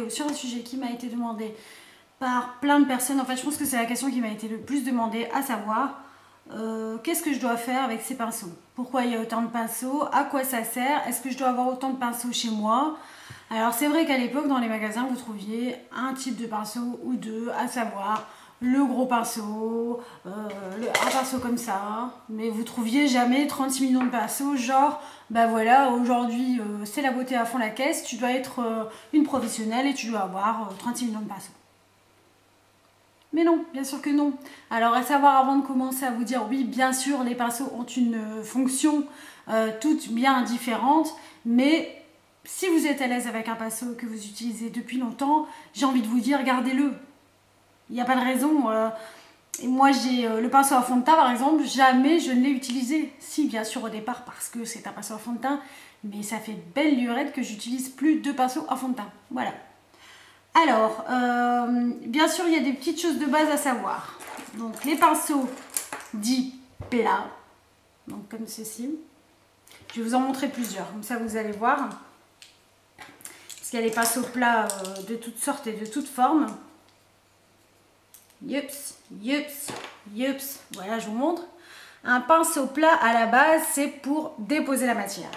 sur un sujet qui m'a été demandé par plein de personnes. En fait, je pense que c'est la question qui m'a été le plus demandée, à savoir qu'est-ce que je dois faire avec ces pinceaux? Pourquoi il y a autant de pinceaux? À quoi ça sert? Est-ce que je dois avoir autant de pinceaux chez moi? Alors c'est vrai qu'à l'époque dans les magasins vous trouviez un type de pinceau ou deux, à savoir le gros pinceau, un pinceau comme ça, mais vous trouviez jamais 36 millions de pinceaux, genre bah voilà, aujourd'hui c'est la beauté à fond la caisse, tu dois être une professionnelle et tu dois avoir 36 millions de pinceaux. Mais non, bien sûr que non. Alors à savoir, avant de commencer à vous dire oui, bien sûr les pinceaux ont une fonction toutes bien différentes, mais si vous êtes à l'aise avec un pinceau que vous utilisez depuis longtemps, j'ai envie de vous dire gardez-le. Il n'y a pas de raison. Et moi j'ai le pinceau à fond de teint par exemple, jamais je ne l'ai utilisé. Si, bien sûr au départ parce que c'est un pinceau à fond de teint, mais ça fait belle lurette que j'utilise plus de pinceaux à fond de teint. Voilà. Alors, bien sûr, il y a des petites choses de base à savoir. Donc, les pinceaux dits plats, donc comme ceci. Je vais vous en montrer plusieurs, comme ça vous allez voir. Parce qu'il y a des pinceaux plats de toutes sortes et de toutes formes. Yups, yups, yups. Voilà, je vous montre. Un pinceau plat, à la base, c'est pour déposer la matière.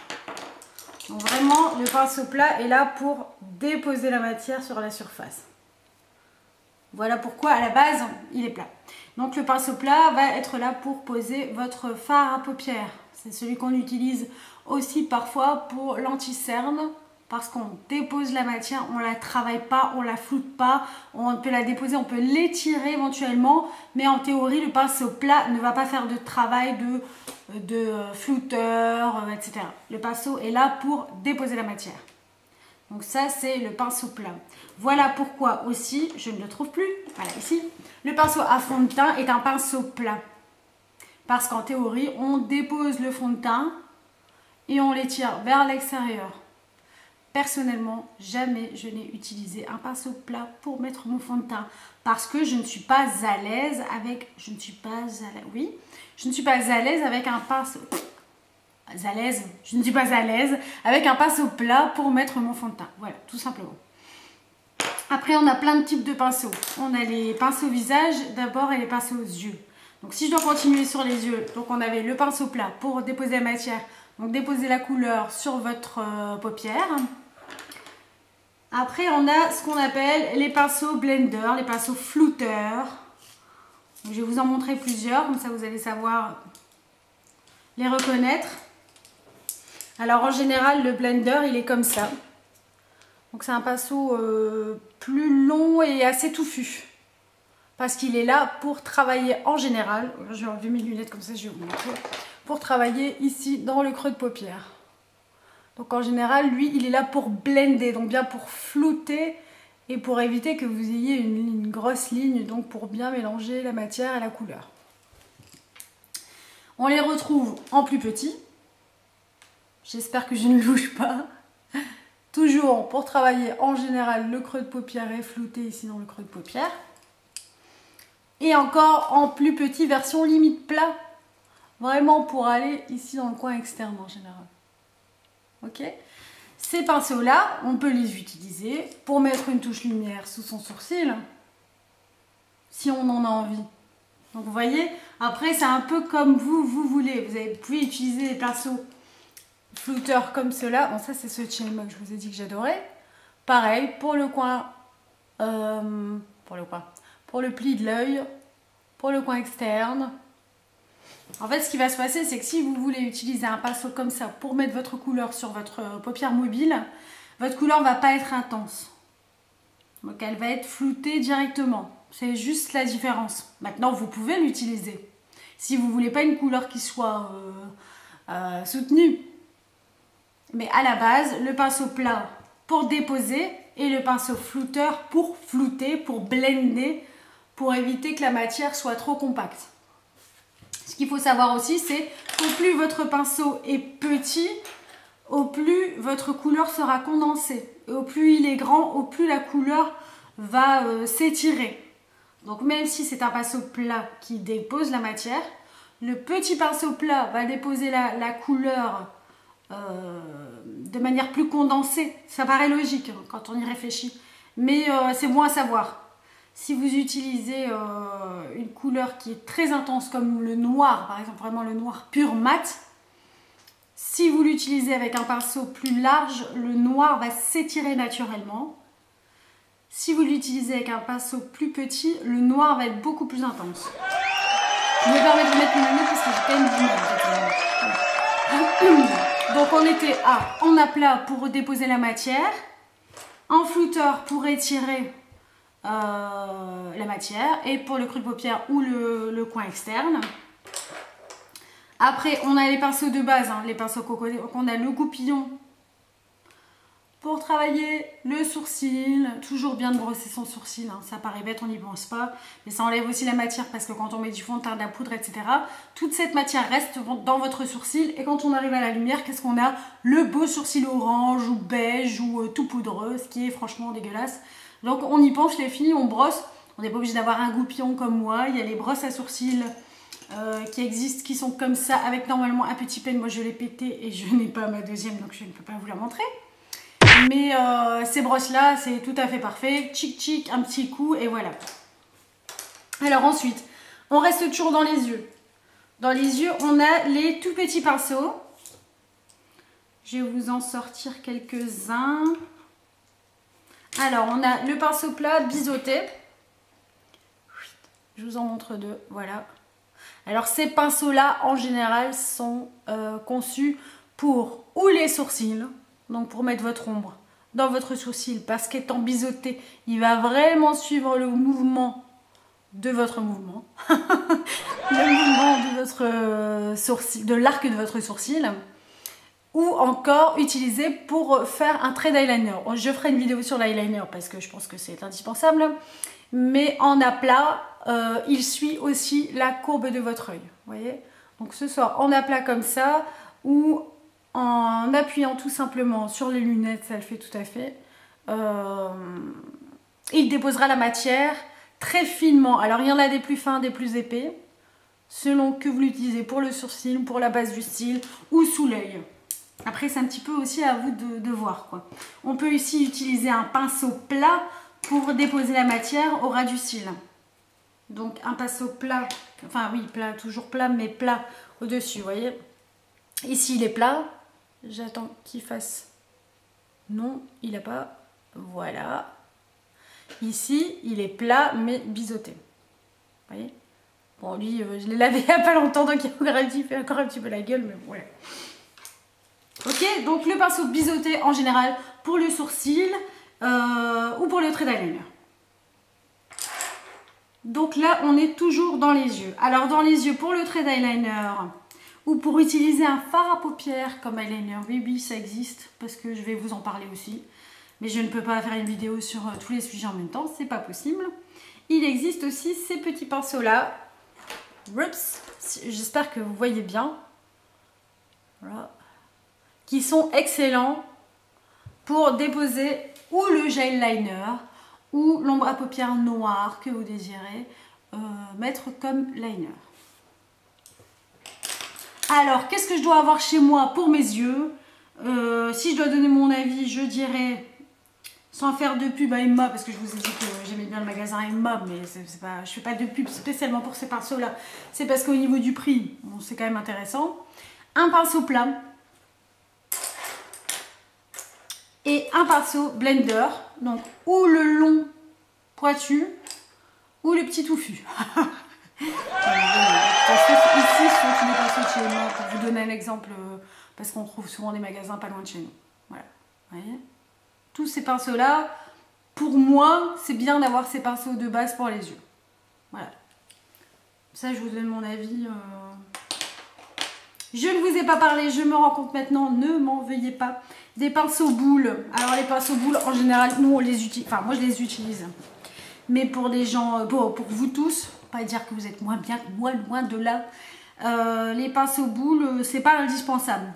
Donc vraiment, le pinceau plat est là pour déposer la matière sur la surface. Voilà pourquoi, à la base, il est plat. Donc le pinceau plat va être là pour poser votre fard à paupières. C'est celui qu'on utilise aussi parfois pour l'anti-cerne, parce qu'on dépose la matière, on ne la travaille pas, on ne la floute pas, on peut la déposer, on peut l'étirer éventuellement, mais en théorie, le pinceau plat ne va pas faire de travail de flouteur, etc. Le pinceau est là pour déposer la matière. Donc ça, c'est le pinceau plat. Voilà pourquoi aussi, je ne le trouve plus, voilà ici, le pinceau à fond de teint est un pinceau plat. Parce qu'en théorie, on dépose le fond de teint et on l'étire vers l'extérieur. Personnellement, jamais je n'ai utilisé un pinceau plat pour mettre mon fond de teint parce que je ne suis pas à l'aise avec... Je ne suis pas à l'aise avec un pinceau... Je ne suis pas à l'aise avec un pinceau plat pour mettre mon fond de teint. Voilà, tout simplement. Après, on a plein de types de pinceaux. On a les pinceaux visage d'abord et les pinceaux aux yeux. Donc, si je dois continuer sur les yeux, donc on avait le pinceau plat pour déposer la matière, donc déposer la couleur sur votre paupière. Après, on a ce qu'on appelle les pinceaux blender, les pinceaux flouteurs. Je vais vous en montrer plusieurs, comme ça vous allez savoir les reconnaître. Alors en général, le blender, il est comme ça. Donc c'est un pinceau plus long et assez touffu. Parce qu'il est là pour travailler en général. Je vais enlever mes lunettes comme ça, je vais vous montrer. Pour travailler ici dans le creux de paupière. Donc en général, lui, il est là pour blender, donc bien pour flouter et pour éviter que vous ayez une grosse ligne, donc pour bien mélanger la matière et la couleur. On les retrouve en plus petit. J'espère que je ne louche pas. Toujours pour travailler en général le creux de paupière et flouter ici dans le creux de paupière. Et encore en plus petit, version limite plat. Vraiment pour aller ici dans le coin externe en général. Ok, ces pinceaux-là, on peut les utiliser pour mettre une touche lumière sous son sourcil, si on en a envie. Donc vous voyez, après c'est un peu comme vous voulez. Vous pouvez utiliser des pinceaux flouteurs comme cela. Bon, ça c'est ce Chilmog que je vous ai dit que j'adorais. Pareil, pour le coin, pour le pli de l'œil, pour le coin externe. En fait, ce qui va se passer, c'est que si vous voulez utiliser un pinceau comme ça pour mettre votre couleur sur votre paupière mobile, votre couleur ne va pas être intense. Donc, elle va être floutée directement. C'est juste la différence. Maintenant, vous pouvez l'utiliser. Si vous ne voulez pas une couleur qui soit soutenue. Mais à la base, le pinceau plat pour déposer et le pinceau flouteur pour flouter, pour blender, pour éviter que la matière soit trop compacte. Ce qu'il faut savoir aussi, c'est qu'au plus votre pinceau est petit, au plus votre couleur sera condensée. Et au plus il est grand, au plus la couleur va s'étirer. Donc même si c'est un pinceau plat qui dépose la matière, le petit pinceau plat va déposer la couleur de manière plus condensée. Ça paraît logique hein, quand on y réfléchit. Mais c'est bon à savoir. Si vous utilisez une couleur qui est très intense comme le noir, par exemple vraiment le noir pur mat, si vous l'utilisez avec un pinceau plus large, le noir va s'étirer naturellement. Si vous l'utilisez avec un pinceau plus petit, le noir va être beaucoup plus intense. Je me permets de mettre mes lunettes parce que j'ai quand même du mal. Donc on était en aplat pour déposer la matière, en flouteur pour étirer la matière et pour le creux de paupière ou le coin externe. Après on a les pinceaux de base, hein, les pinceaux coconnés, donc on a le goupillon pour travailler le sourcil, toujours bien de brosser son sourcil, hein. Ça paraît bête, on n'y pense pas, mais ça enlève aussi la matière parce que quand on met du fond de teint, de la poudre, etc., toute cette matière reste dans votre sourcil et quand on arrive à la lumière, qu'est-ce qu'on a? Le beau sourcil orange ou beige ou tout poudreux, ce qui est franchement dégueulasse. Donc on y penche les filles, on brosse, on n'est pas obligé d'avoir un goupillon comme moi, il y a les brosses à sourcils qui existent, qui sont comme ça, avec normalement un petit pen, moi je l'ai pété et je n'ai pas ma deuxième donc je ne peux pas vous la montrer. Mais ces brosses là c'est tout à fait parfait, tchic tchic, un petit coup et voilà. Alors ensuite on reste toujours dans les yeux. Dans les yeux on a les tout petits pinceaux. Je vais vous en sortir quelques-uns. Alors on a le pinceau plat biseauté. Je vous en montre deux, voilà. Alors ces pinceaux là en général sont conçus pour ou les sourcils, donc pour mettre votre ombre dans votre sourcil, parce qu'étant biseauté, il va vraiment suivre le mouvement de votre mouvement. Le mouvement de votre sourcil, de l'arc de votre sourcil. Ou encore utilisé pour faire un trait d'eyeliner. Je ferai une vidéo sur l'eyeliner parce que je pense que c'est indispensable. Mais en aplat, il suit aussi la courbe de votre œil. Vous voyez? Donc que ce soit en aplat comme ça ou en appuyant tout simplement sur les lunettes, ça le fait tout à fait. Il déposera la matière très finement. Alors il y en a des plus fins, des plus épais, selon que vous l'utilisez pour le sourcil, pour la base du cil ou sous l'œil. Après c'est un petit peu aussi à vous de voir, quoi. On peut ici utiliser un pinceau plat pour déposer la matière au ras du cil. Donc un pinceau plat, enfin oui plat, toujours plat mais plat au-dessus, vous voyez. Ici il est plat, j'attends qu'il fasse, non il n'a pas, voilà. Ici il est plat mais biseauté, vous voyez. Bon lui je l'ai lavé il n'y a pas longtemps donc il fait encore un petit peu la gueule mais voilà. Ok, donc le pinceau biseauté en général pour le sourcil ou pour le trait d'eyeliner. Donc là on est toujours dans les yeux. Alors dans les yeux pour le trait d'eyeliner ou pour utiliser un fard à paupières comme eyeliner, oui ça existe parce que je vais vous en parler aussi. Mais je ne peux pas faire une vidéo sur tous les sujets en même temps, c'est pas possible. Il existe aussi ces petits pinceaux là. J'espère que vous voyez bien. Voilà. Qui sont excellents pour déposer ou le gel liner ou l'ombre à paupières noire que vous désirez mettre comme liner. Alors, qu'est-ce que je dois avoir chez moi pour mes yeux? Si je dois donner mon avis, je dirais, sans faire de pub à Emma, parce que je vous ai dit que j'aimais bien le magasin Emma, mais je ne fais pas de pub spécialement pour ces pinceaux-là. C'est parce qu'au niveau du prix, bon, c'est quand même intéressant. Un pinceau plat. Et un pinceau blender, donc ou le long pointu ou le petit touffu. Ici, ce sont tous les pinceaux de chez moi pour vous donner un exemple, parce qu'on trouve souvent des magasins pas loin de chez nous. Voilà, vous voyez. Tous ces pinceaux-là, pour moi, c'est bien d'avoir ces pinceaux de base pour les yeux. Voilà. Ça, je vous donne mon avis. Je ne vous ai pas parlé, je me rends compte maintenant, ne m'en veuillez pas. Des pinceaux boules. Alors les pinceaux boules, en général, nous on les utilise, enfin moi je les utilise. Mais pour les gens, pour vous tous, pas dire que vous êtes moins bien que moi, loin de là. Les pinceaux boules, c'est pas indispensable.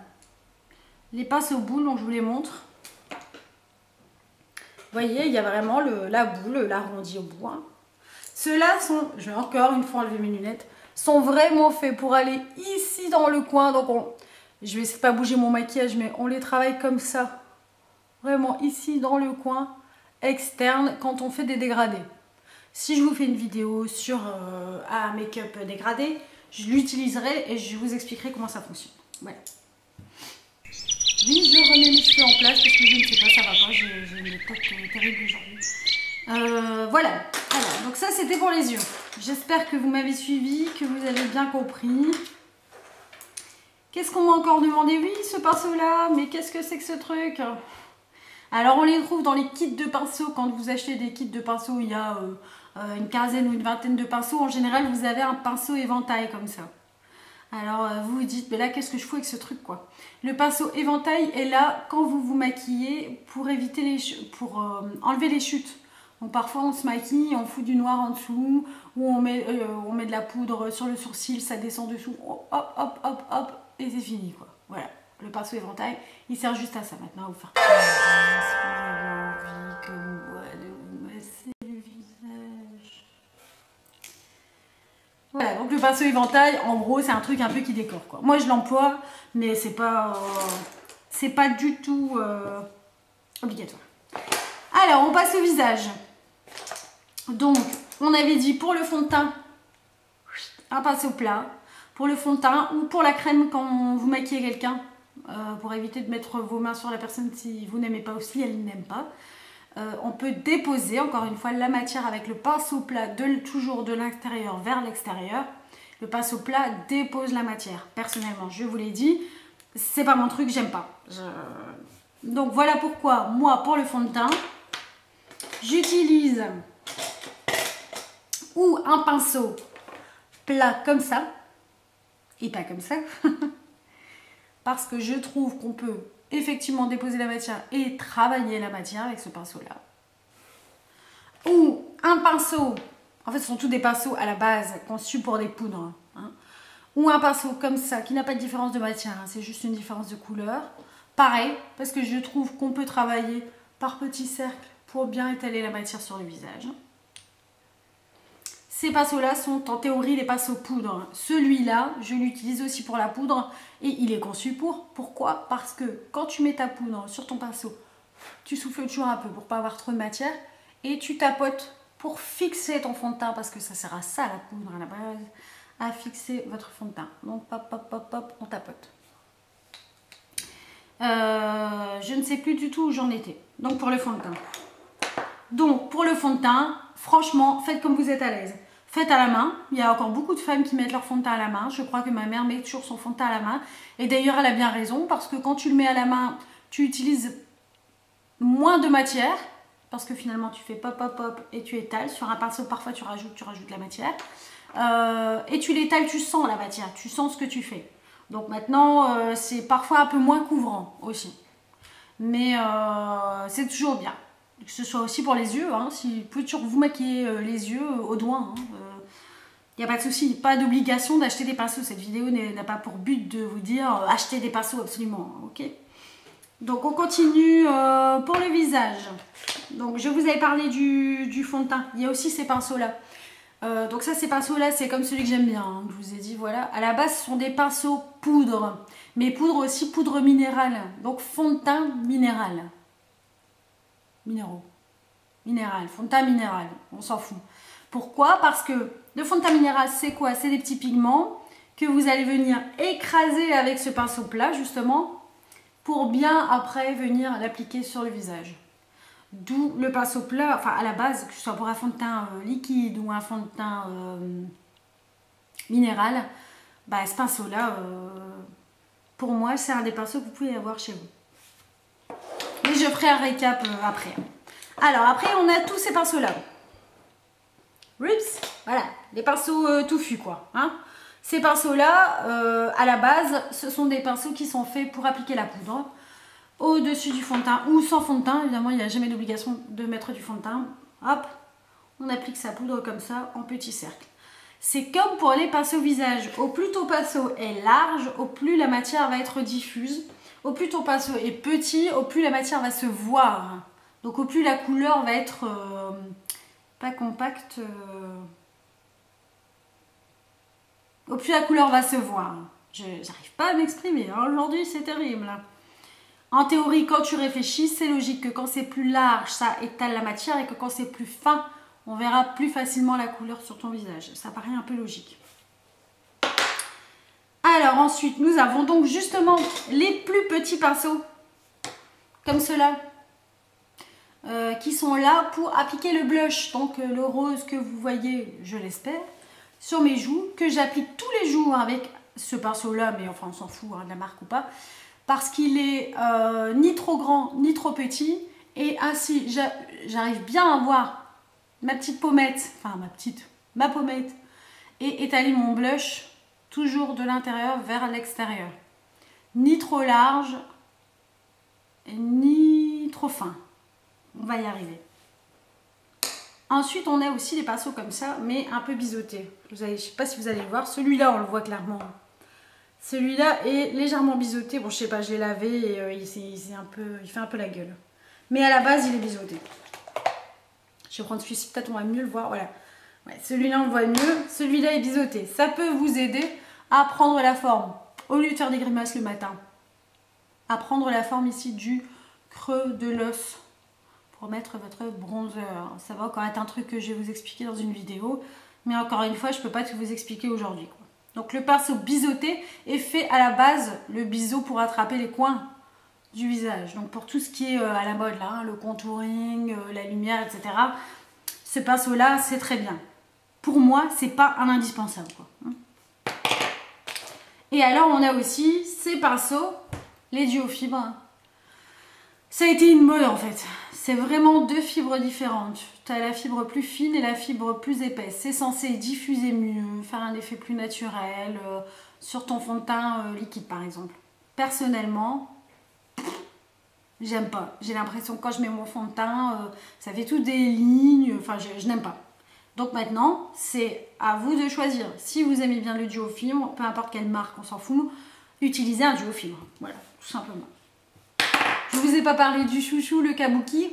Les pinceaux boules, donc je vous les montre. Vous voyez, il y a vraiment la boule, l'arrondi au bout. Hein. Ceux-là sont, je vais encore une fois enlever mes lunettes, sont vraiment faits pour aller ici dans le coin. Donc je vais essayer de pas bouger mon maquillage, mais on les travaille comme ça. Vraiment ici dans le coin. externe quand on fait des dégradés. Si je vous fais une vidéo sur un make-up dégradé, je l'utiliserai et je vous expliquerai comment ça fonctionne. Voilà. Oui, je remets mes cheveux en place parce que je ne sais pas, ça va pas, j'ai une tête terrible aujourd'hui. Voilà, alors, donc ça c'était pour les yeux. J'espère que vous m'avez suivi, que vous avez bien compris. Qu'est-ce qu'on m'a encore demandé? Oui, ce pinceau-là, mais qu'est-ce que c'est que ce truc? Alors, on les trouve dans les kits de pinceaux. Quand vous achetez des kits de pinceaux, il y a une quinzaine ou une vingtaine de pinceaux. En général, vous avez un pinceau éventail comme ça. Alors, vous vous dites, mais là, qu'est-ce que je fous avec ce truc, quoi? Le pinceau éventail est là quand vous vous maquillez pour éviter enlever les chutes. Donc, parfois, on se maquille, on fout du noir en dessous, ou on met de la poudre sur le sourcil, ça descend dessous, hop, hop, hop, hop, et c'est fini, quoi. Voilà, le pinceau éventail, il sert juste à ça maintenant, à vous faire plaisir, si vous avez envie, comme moi, de vous masser le visage. Voilà, donc le pinceau éventail, en gros, c'est un truc un peu qui décore, quoi. Moi, je l'emploie, mais c'est pas du tout obligatoire. Alors, on passe au visage. Donc, on avait dit pour le fond de teint, un pinceau plat. Pour le fond de teint ou pour la crème quand vous maquillez quelqu'un, pour éviter de mettre vos mains sur la personne si vous n'aimez pas ou si elle n'aime pas. On peut déposer encore une fois la matière avec le pinceau plat, toujours de l'intérieur vers l'extérieur. Le pinceau plat dépose la matière. Personnellement, je vous l'ai dit, c'est pas mon truc, j'aime pas. Donc voilà pourquoi moi pour le fond de teint, j'utilise ou un pinceau plat comme ça, et pas comme ça, parce que je trouve qu'on peut effectivement déposer la matière et travailler la matière avec ce pinceau-là. Ou un pinceau, en fait ce sont tous des pinceaux à la base conçus pour des poudres, hein. Ou un pinceau comme ça, qui n'a pas de différence de matière, hein, c'est juste une différence de couleur. Pareil, parce que je trouve qu'on peut travailler par petits cercles pour bien étaler la matière sur le visage. Ces pinceaux-là sont en théorie des pinceaux poudre. Celui-là, je l'utilise aussi pour la poudre et il est conçu pour. Pourquoi? Parce que quand tu mets ta poudre sur ton pinceau, tu souffles toujours un peu pour pas avoir trop de matière et tu tapotes pour fixer ton fond de teint parce que ça sert à ça la poudre à la base, à fixer votre fond de teint. Donc pop, pop, pop, pop, on tapote. Je ne sais plus du tout où j'en étais. Donc pour le fond de teint. Donc pour le fond de teint, franchement, faites comme vous êtes à l'aise. Faites à la main. Il y a encore beaucoup de femmes qui mettent leur fond de teint à la main. Je crois que ma mère met toujours son fond de teint à la main. Et d'ailleurs, elle a bien raison parce que quand tu le mets à la main, tu utilises moins de matière. Parce que finalement, tu fais pop, pop, pop et tu étales. Sur un pinceau, parfois, tu rajoutes la matière. Et tu l'étales, tu sens la matière. Tu sens ce que tu fais. Donc maintenant, c'est parfois un peu moins couvrant aussi. Mais c'est toujours bien. Que ce soit aussi pour les yeux, hein, si vous pouvez toujours vous maquiller les yeux au doigt, il n'y a pas de souci, pas d'obligation d'acheter des pinceaux. Cette vidéo n'a pas pour but de vous dire acheter des pinceaux absolument, ok? Donc on continue pour le visage. Donc je vous avais parlé du fond de teint, il y a aussi ces pinceaux-là. Donc ça, ces pinceaux-là, c'est comme celui que j'aime bien, hein, je vous ai dit, voilà. À la base, ce sont des pinceaux poudre, mais poudre aussi poudre minérale, donc fond de teint minéral. Minéral, fond de teint minéral, on s'en fout. Pourquoi? Parce que le fond de teint minéral, c'est quoi? C'est des petits pigments que vous allez venir écraser avec ce pinceau plat, justement, pour bien après venir l'appliquer sur le visage. D'où le pinceau plat, enfin à la base, que ce soit pour un fond de teint liquide ou un fond de teint minéral, bah, ce pinceau-là, pour moi, c'est un des pinceaux que vous pouvez avoir chez vous. Et je ferai un récap après. Alors après, on a tous ces pinceaux-là. Rips, voilà, les pinceaux touffus quoi. Hein. Ces pinceaux-là, à la base, ce sont des pinceaux qui sont faits pour appliquer la poudre au-dessus du fond de teint ou sans fond de teint. Évidemment, il n'y a jamais d'obligation de mettre du fond de teint. Hop, on applique sa poudre comme ça en petits cercles. C'est comme pour les pinceaux visage. Au plus ton pinceau est large, au plus la matière va être diffuse. Au plus ton pinceau est petit, au plus la matière va se voir. Donc au plus la couleur va être pas compacte. Au plus la couleur va se voir. Je n'arrive pas à m'exprimer. Aujourd'hui, c'est terrible. En théorie, quand tu réfléchis, c'est logique que quand c'est plus large, ça étale la matière et que quand c'est plus fin, on verra plus facilement la couleur sur ton visage. Ça paraît un peu logique. Alors ensuite, nous avons donc justement les plus petits pinceaux, comme ceux-là, qui sont là pour appliquer le blush. Donc le rose que vous voyez, je l'espère, sur mes joues, que j'applique tous les jours avec ce pinceau-là, mais enfin on s'en fout hein, de la marque ou pas, parce qu'il est ni trop grand ni trop petit, et ainsi j'arrive bien à voir ma petite pommette, enfin ma pommette, et étaler mon blush toujours de l'intérieur vers l'extérieur. Ni trop large, ni trop fin. On va y arriver. Ensuite, on a aussi des pinceaux comme ça, mais un peu biseautés. Je ne sais pas si vous allez le voir. Celui-là, on le voit clairement. Celui-là est légèrement biseauté. Bon, je sais pas, je l'ai lavé et il fait un peu la gueule. Mais à la base, il est biseauté. Je vais prendre celui-ci, peut-être on va mieux le voir. Voilà. Ouais, celui-là, on le voit mieux. Celui-là est biseauté. Ça peut vous aider à prendre la forme, au lieu de faire des grimaces le matin, à prendre la forme ici du creux de l'os pour mettre votre bronzer. Ça va encore être un truc que je vais vous expliquer dans une vidéo, mais encore une fois, je ne peux pas tout vous expliquer aujourd'hui. Donc le pinceau biseauté est fait à la base, le biseau pour attraper les coins du visage. Donc pour tout ce qui est à la mode, là, hein, le contouring, la lumière, etc. Ce pinceau-là, c'est très bien. Pour moi, c'est pas un indispensable, quoi. Et alors, on a aussi ces pinceaux, les duofibres. Ça a été une mode en fait. C'est vraiment deux fibres différentes. Tu as la fibre plus fine et la fibre plus épaisse. C'est censé diffuser mieux, faire un effet plus naturel sur ton fond de teint liquide par exemple. Personnellement, j'aime pas. J'ai l'impression que quand je mets mon fond de teint, ça fait tout des lignes. Enfin, je n'aime pas. Donc maintenant, c'est à vous de choisir. Si vous aimez bien le duofibre, peu importe quelle marque, on s'en fout, utilisez un duofibre. Voilà, tout simplement. Je ne vous ai pas parlé du chouchou, le kabuki.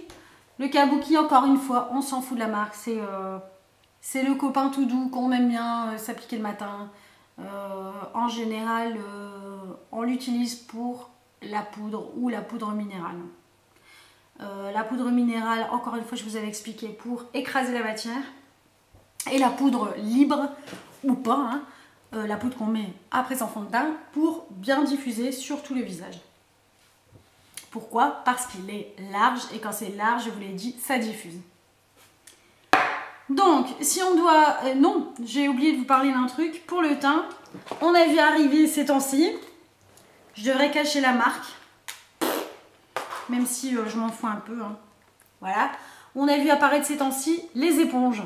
Le kabuki, encore une fois, on s'en fout de la marque. C'est le copain tout doux qu'on aime bien s'appliquer le matin. En général, on l'utilise pour la poudre ou la poudre minérale. La poudre minérale, encore une fois, je vous avais expliqué, pour écraser la matière. Et la poudre libre, ou pas, hein, la poudre qu'on met après son fond de teint, pour bien diffuser sur tout le visage. Pourquoi? Parce qu'il est large, et quand c'est large, je vous l'ai dit, ça diffuse. Donc, si on doit... non, j'ai oublié de vous parler d'un truc. Pour le teint, on a vu arriver ces temps-ci. Je devrais cacher la marque, même si je m'en fous un peu. Hein. Voilà. On a vu apparaître ces temps-ci les éponges.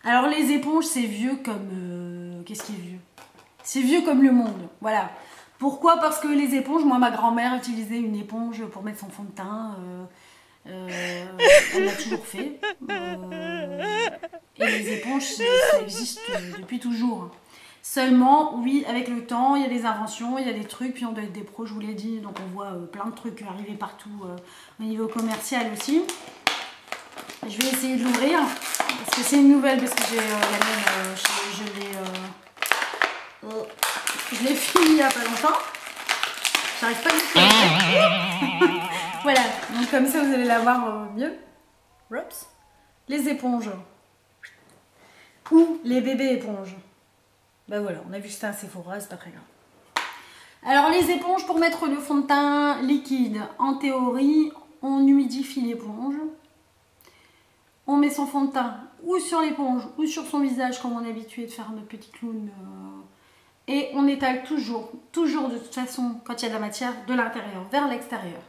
Alors, les éponges, c'est vieux comme... qu'est-ce qui est vieux? C'est vieux comme le monde, voilà. Pourquoi? Parce que les éponges, moi ma grand-mère utilisait une éponge pour mettre son fond de teint, elle l'a toujours fait. Et les éponges, ça existe depuis toujours. Seulement, oui, avec le temps, il y a des inventions, il y a des trucs, puis on doit être des pros, je vous l'ai dit, donc on voit plein de trucs arriver partout au niveau commercial aussi. Je vais essayer de l'ouvrir, parce que c'est une nouvelle, parce que j'ai la même, je l'ai fini il n'y a pas longtemps. J'arrive pas du tout à le faire. Voilà, donc comme ça vous allez la voir mieux. Oups. Les éponges. Ou les bébés éponges. Ben voilà, on a vu que c'était un Sephora, c'est pas très grave. Alors les éponges pour mettre le fond de teint liquide. En théorie, on humidifie l'éponge. On met son fond de teint ou sur l'éponge ou sur son visage comme on est habitué de faire notre petit clown. Et on étale toujours de toute façon, quand il y a de la matière, de l'intérieur vers l'extérieur.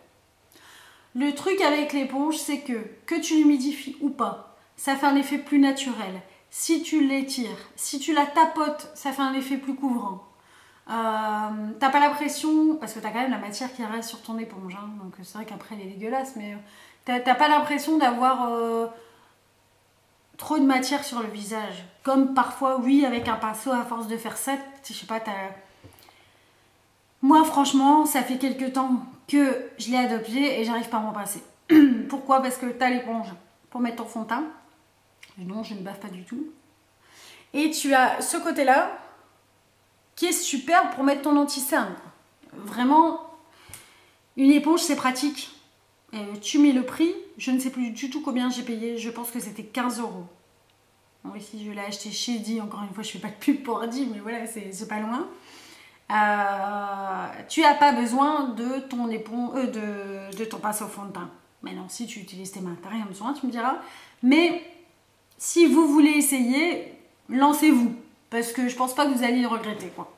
Le truc avec l'éponge, c'est que tu l'humidifies ou pas, ça fait un effet plus naturel. Si tu l'étires, si tu la tapotes, ça fait un effet plus couvrant. T'as pas l'impression, parce que t'as quand même la matière qui reste sur ton éponge, hein, donc c'est vrai qu'après elle est dégueulasse, mais t'as pas l'impression d'avoir trop de matière sur le visage. Comme parfois, oui, avec un pinceau, à force de faire ça, je sais pas, moi, franchement, ça fait quelques temps que je l'ai adopté et j'arrive pas à m'en passer. Pourquoi? Parce que t'as l'éponge pour mettre ton fond de teint. Non, je ne baffe pas du tout. Et tu as ce côté-là qui est super pour mettre ton anti-cerne. Vraiment, Une éponge, c'est pratique. Tu mets le prix, je ne sais plus du tout combien j'ai payé, je pense que c'était 15 €. Bon, ici, je l'ai acheté chez Di, encore une fois, je ne fais pas de pub pour Di, mais voilà, c'est pas loin. Tu n'as pas besoin de ton de ton pinceau fond de teint. Mais non, si tu utilises tes mains, tu n'as rien besoin, tu me diras. Mais si vous voulez essayer, lancez-vous. Parce que je pense pas que vous allez le regretter, quoi.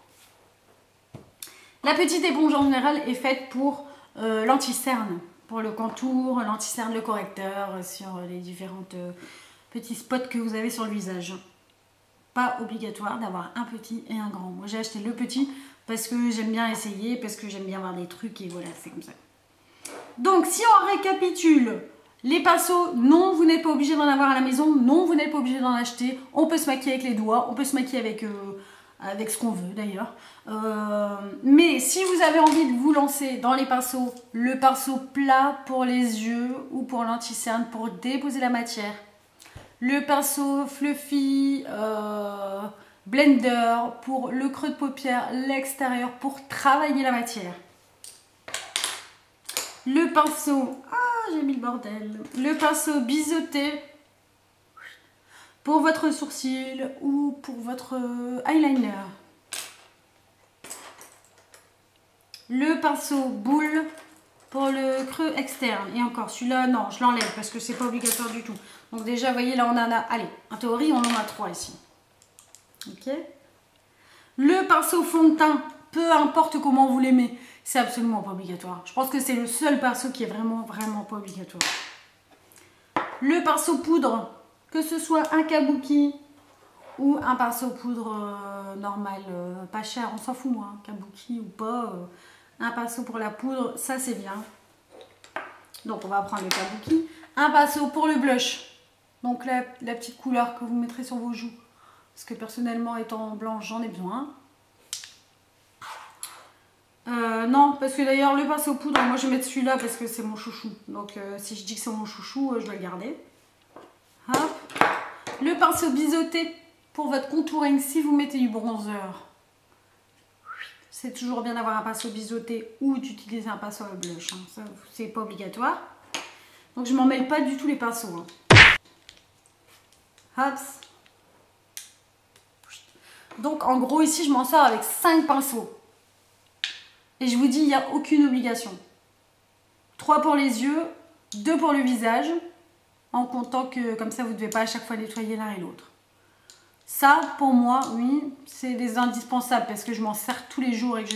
La petite éponge en général est faite pour l'anti-cerne. Pour le contour, l'anti-cerne, le correcteur, sur les différentes petits spots que vous avez sur le visage. Pas obligatoire d'avoir un petit et un grand. Moi j'ai acheté le petit parce que j'aime bien essayer, parce que j'aime bien voir des trucs et voilà, c'est comme ça. Donc si on récapitule, les pinceaux, non, vous n'êtes pas obligé d'en avoir à la maison, non, vous n'êtes pas obligé d'en acheter. On peut se maquiller avec les doigts, on peut se maquiller avec ce qu'on veut d'ailleurs. Mais si vous avez envie de vous lancer dans les pinceaux, le pinceau plat pour les yeux ou pour l'anti-cerne pour déposer la matière, le pinceau fluffy blender pour le creux de paupière, l'extérieur pour travailler la matière, le pinceau, j'ai mis le bordel, le pinceau biseauté pour votre sourcil ou pour votre eyeliner, le pinceau boule pour le creux externe. Et encore, celui-là, non, je l'enlève parce que c'est pas obligatoire du tout. Donc déjà, vous voyez, là, on en a, allez, en théorie, on en a 3 ici. Ok. Le pinceau fond de teint, peu importe comment vous l'aimez, c'est absolument pas obligatoire. Je pense que c'est le seul pinceau qui est vraiment pas obligatoire. Le pinceau poudre, que ce soit un kabuki ou un pinceau poudre normal, pas cher, on s'en fout, moi, kabuki ou pas. Un pinceau pour la poudre, ça c'est bien. Donc on va prendre le kabuki. Un pinceau pour le blush. Donc la petite couleur que vous mettrez sur vos joues. Parce que personnellement, étant blanche, j'en ai besoin. Non, parce que d'ailleurs le pinceau poudre, moi je vais mettre celui-là parce que c'est mon chouchou. Donc si je dis que c'est mon chouchou, je dois le garder. Hop. Le pinceau biseauté pour votre contouring si vous mettez du bronzer. C'est toujours bien d'avoir un pinceau biseauté ou d'utiliser un pinceau à blush. Hein. Ça, c'est pas obligatoire. Donc je m'en mêle pas du tout les pinceaux. Hein. Hop. Donc en gros ici je m'en sors avec 5 pinceaux. Et je vous dis, il n'y a aucune obligation. 3 pour les yeux, 2 pour le visage, en comptant que comme ça vous ne devez pas à chaque fois nettoyer l'un et l'autre. Ça, pour moi, oui, c'est des indispensables parce que je m'en sers tous les jours et que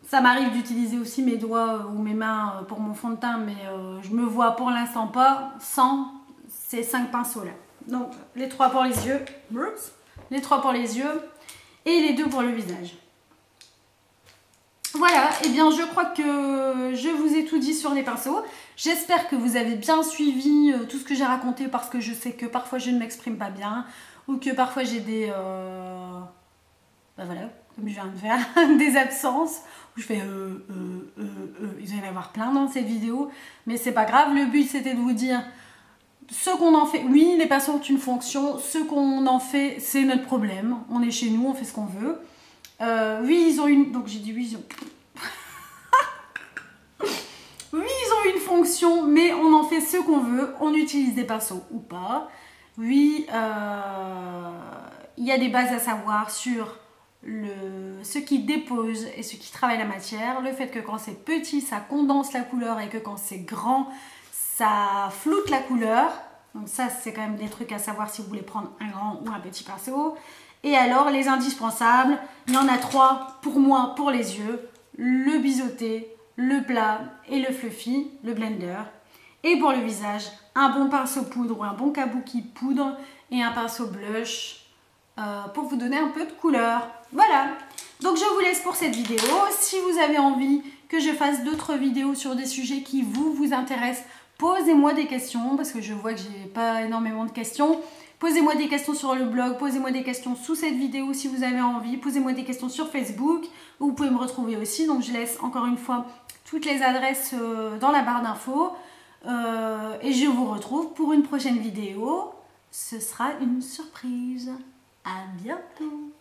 ça m'arrive d'utiliser aussi mes doigts ou mes mains pour mon fond de teint, mais je me vois pour l'instant pas sans ces 5 pinceaux là. Donc les 3 pour les yeux, et les 2 pour le visage. Voilà, et bien je crois que je vous ai tout dit sur les pinceaux. J'espère que vous avez bien suivi tout ce que j'ai raconté parce que je sais que parfois je ne m'exprime pas bien ou que parfois j'ai des... voilà, comme je viens de faire, des absences où je fais il va y en avoir plein dans cette vidéo, mais c'est pas grave. Le but c'était de vous dire ce qu'on en fait. Oui, les pinceaux ont une fonction, ce qu'on en fait c'est notre problème. On est chez nous, on fait ce qu'on veut. Oui, ils ont une... Donc j'ai dit oui, ils ont... oui, ils ont une fonction, mais on en fait ce qu'on veut. On utilise des pinceaux ou pas. Oui, il y a des bases à savoir sur ce qui dépose et ce qui travaille la matière. Le fait que quand c'est petit, ça condense la couleur et que quand c'est grand, ça floute la couleur. Donc ça, c'est quand même des trucs à savoir si vous voulez prendre un grand ou un petit pinceau. Et alors, les indispensables, il y en a 3 pour moi, pour les yeux. Le biseauté, le plat et le fluffy, le blender. Et pour le visage, un bon pinceau poudre ou un bon kabuki poudre et un pinceau blush pour vous donner un peu de couleur. Voilà, donc je vous laisse pour cette vidéo. Si vous avez envie que je fasse d'autres vidéos sur des sujets qui vous intéressent, posez-moi des questions parce que je vois que j'ai pas énormément de questions. Posez-moi des questions sur le blog, posez-moi des questions sous cette vidéo si vous avez envie, posez-moi des questions sur Facebook, où vous pouvez me retrouver aussi. Donc je laisse encore une fois toutes les adresses dans la barre d'infos. Et je vous retrouve pour une prochaine vidéo. Ce sera une surprise. À bientôt!